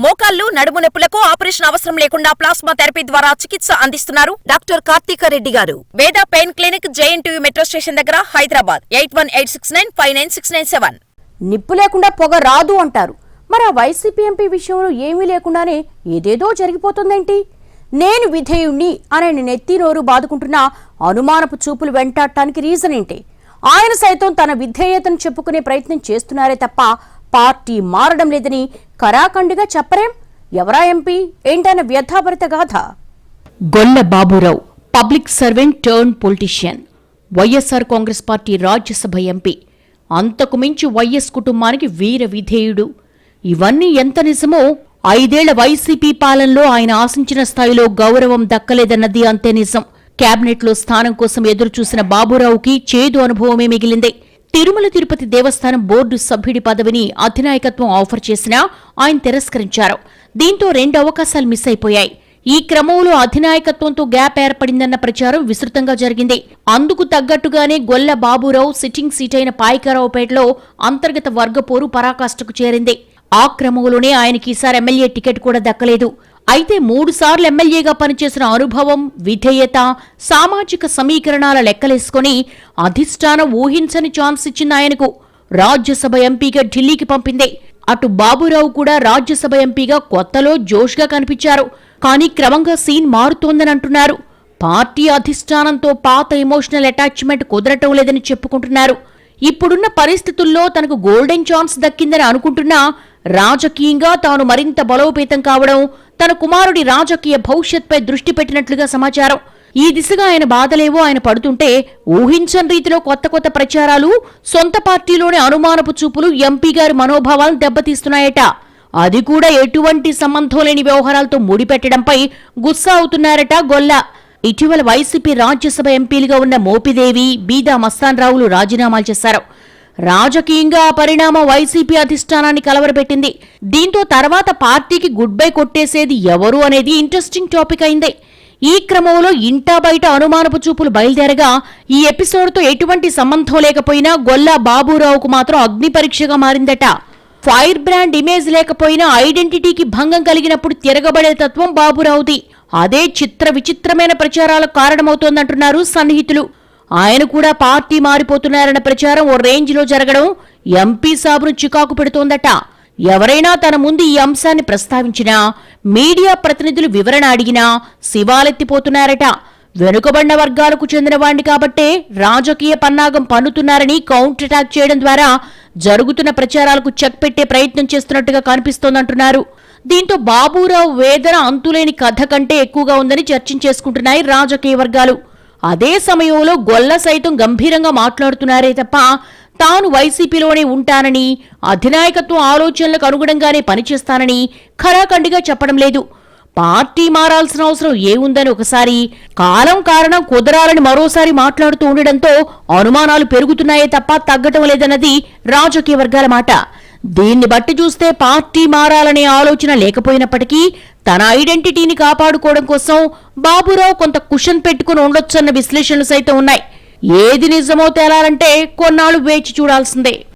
మోకాళ్లు నడుము నొప్పులకు ఆపరేషన్ అవసరం లేకుండా ప్లాస్మా థెరపీ ద్వారా చికిత్స అందిస్తున్నారు డాక్టర్ కార్తీక రెడ్డి గారు. వేద pain clinic JNTU metro station దగ్గర హైదరాబాద్ 8186959697. నిప్పు లేకుండా పొగ రాదు అంటారు. మరి ఆ వైసీపీ ఎంపీ విషయంలో ఏమీ లేకుండానే ఏదేదో జరిగిపోతుందేంటి? నేను విధేయుణ్ణి అనే నెత్తి నోరు బాదుకుంటున్న అనుమానపు చూపులు వెంటాడటానికి రీజన్ ఏంటి? ఆయన సైతం తన విధేయతను చెప్పుకునే ప్రయత్నం చేస్తున్నారే తప్ప పార్టీ మారడం లేదని కరాఖండిగా చెప్పరేం? ఎవరా ఎంపీ? ఏంటన్న వ్యథాభరిత గాథ. గొల్ల Baburao public servant turn politician, YSR Congress party Rajya Sabha MP, అంతకు మించి వైఎస్ కుటుంబానికి వీర విధేయుడు. ఇవన్నీ ఎంత నిజమో 5 ఏళ్ల వైసీపీ పాలనలో ఆయన ఆశించిన స్థాయిలో గౌరవం దక్కలేదన్నది అంతే నిజం. క్యాబినెట్లో స్థానం కోసం ఎదురుచూసిన బాబురావుకి చేదు అనుభవమే మిగిలింది. తిరుమల తిరుపతి దేవస్థానం బోర్డు సభ్యుడి పదవిని అధినాయకత్వం ఆఫర్ చేసినా ఆయన తిరస్కరించారు. దీంతో 2 అవకాశాలు మిస్ అయిపోయాయి. ఈ క్రమంలో అధినాయకత్వంతో గ్యాప్ ఏర్పడిందన్న ప్రచారం విస్తృతంగా జరిగింది. అందుకు తగ్గట్టుగానే గొల్ల బాబురావు సిట్టింగ్ సీట్ అయిన పాయకరావుపేటలో అంతర్గత వర్గపోరు పరాకాష్ఠకు చేరింది. ఆ క్రమంలోనే ఆయనకి ఈసారి ఎమ్మెల్యే టికెట్ కూడా దక్కలేదు. అయితే 3 సార్లు ఎమ్మెల్యేగా పనిచేసిన అనుభవం, విధేయత, సామాజిక సమీకరణాల లెక్కలేసుకుని అధిష్టానం ఊహించని ఛాన్స్ ఇచ్చింది ఆయనకు. రాజ్యసభ ఎంపీగా ఢిల్లీకి పంపింది. అటు బాబురావు కూడా రాజ్యసభ ఎంపీగా కొత్తలో జోష్గా కనిపించారు. కానీ క్రమంగా సీన్ మారుతోందని అంటున్నారు. పార్టీ అధిష్టానంతో పాత ఎమోషనల్ అటాచ్మెంట్ కుదరటం లేదని చెప్పుకుంటున్నారు. ఇప్పుడున్న పరిస్థితుల్లో తనకు గోల్డెన్ ఛాన్స్ దక్కిందని అనుకుంటున్నా రాజకీయంగా తాను మరింత బలోపేతం కావడం, తన కుమారుడి రాజకీయ భవిష్యత్పై దృష్టి పెట్టినట్లుగా సమాచారం. ఈ దిశగా ఆయన బాధలేవో ఆయన పడుతుంటే ఊహించని రీతిలో కొత్త ప్రచారాలు, సొంత పార్టీలోని అనుమానపు చూపులు ఎంపీ గారి మనోభావాలను దెబ్బతీస్తున్నాయట. అది కూడా ఎటువంటి సంబంధం లేని వ్యవహారాలతో ముడిపెట్టడంపై గుస్సా అవుతున్నారట గొల్ల. ఇటీవల వైసీపీ రాజ్యసభ ఎంపీలుగా ఉన్న మోపిదేవి, బీదా మస్తాన్ రావులు రాజీనామాలు చేశారు. రాజకీయంగా ఆ పరిణామం వైసీపీ అధిష్టానాన్ని కలవరపెట్టింది. దీంతో తర్వాత పార్టీకి గుడ్ బై కొట్టేసేది ఎవరు అనేది ఇంట్రెస్టింగ్ టాపిక్ అయింది. ఈ క్రమంలో ఇంటా బయట అనుమానపు చూపులు బయలుదేరగా ఈ ఎపిసోడ్తో ఎటువంటి సంబంధం లేకపోయినా గొల్ల బాబురావుకు మాత్రం అగ్ని పరీక్షగా మారిందట. ఫైర్ బ్రాండ్ ఇమేజ్ లేకపోయినా ఐడెంటిటీకి భంగం కలిగినప్పుడు తిరగబడే తత్వం బాబురావుది. అదే విచిత్రమైన ప్రచారాలకు కారణమవుతోందంటున్నారు సన్నిహితులు. ఆయన కూడా పార్టీ మారిపోతున్నారన్న ప్రచారం ఓ రేంజ్లో జరగడం ఎంపీ సాబును చికాకు పెడుతోందట. ఎవరైనా తన ముందు ఈ అంశాన్ని ప్రస్తావించినా, మీడియా ప్రతినిధులు వివరణ అడిగినా శివాలెత్తిపోతున్నారట. వెనుకబడిన వర్గాలకు చెందినవాణ్ణి కాబట్టే రాజకీయ పన్నాగం పన్నుతున్నారని కౌంటర్ అటాక్ చేయడం ద్వారా జరుగుతున్న ప్రచారాలకు చెక్ పెట్టే ప్రయత్నం చేస్తున్నట్టుగా కనిపిస్తోందంటున్నారు. దీంతో బాబురావు వేదన అంతులేని కథ కంటే ఎక్కువగా ఉందని చర్చించేసుకుంటున్నాయి రాజకీయ వర్గాలు. అదే సమయంలో గొల్ల సైతం గంభీరంగా మాట్లాడుతున్నారే తప్ప తాను వైసీపీలోనే ఉంటానని, అధినాయకత్వం ఆలోచనలకు అనుగుణంగానే పనిచేస్తానని ఖరాఖండిగా చెప్పడం లేదు. పార్టీ మారాల్సిన అవసరం ఏముందని ఒకసారి, కారణం కుదరాలని మరోసారి మాట్లాడుతూ ఉండడంతో అనుమానాలు పెరుగుతున్నాయే తప్ప తగ్గటం లేదన్నది రాజకీయ వర్గాల మాట. దీన్ని బట్టి చూస్తే పార్టీ మారాలనే ఆలోచన లేకపోయినప్పటికీ తన ఐడెంటిటీని కాపాడుకోవడం కోసం బాబురావు కొంత కుషన్ పెట్టుకుని ఉండొచ్చన్న విశ్లేషణలు సైతం ఉన్నాయి. ఏది నిజమో తేలాలంటే కొన్నాళ్లు వేచి చూడాల్సిందే.